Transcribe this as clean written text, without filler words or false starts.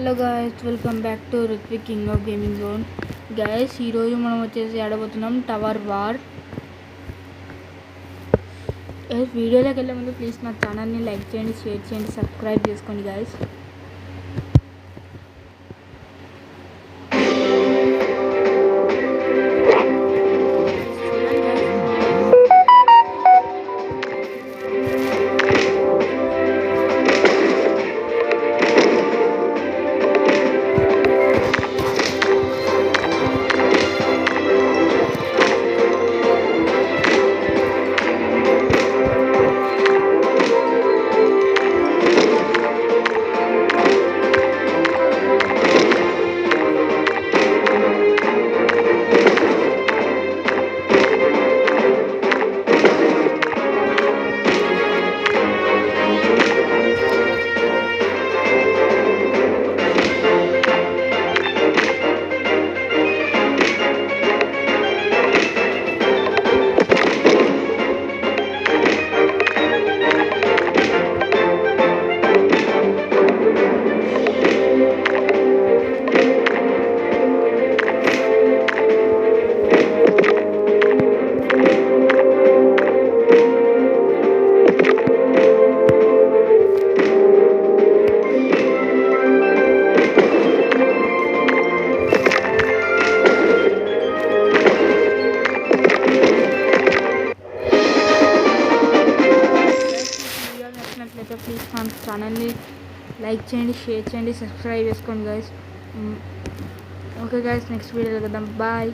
Hello guys, welcome back to Ritvik king of gaming zone. Guys, ఈరోజు మనం వచ్చేసి ఆడబోతున్నాం tower war. వీడియోలోకి వెళ్ళే ముందు ప్లీజ్ నా ఛానల్ని లైక్ చేయండి, షేర్ చేయండి, సబ్స్క్రైబ్ చేసుకోండి గాయస్. ప్లీజ్ మన ఛానల్ని లైక్ చేయండి, షేర్ చేయండి, సబ్స్క్రైబ్ చేసుకోండి గైస్. ఓకే గైస్, నెక్స్ట్ వీడియోలో కలుద్దాం. బాయ్.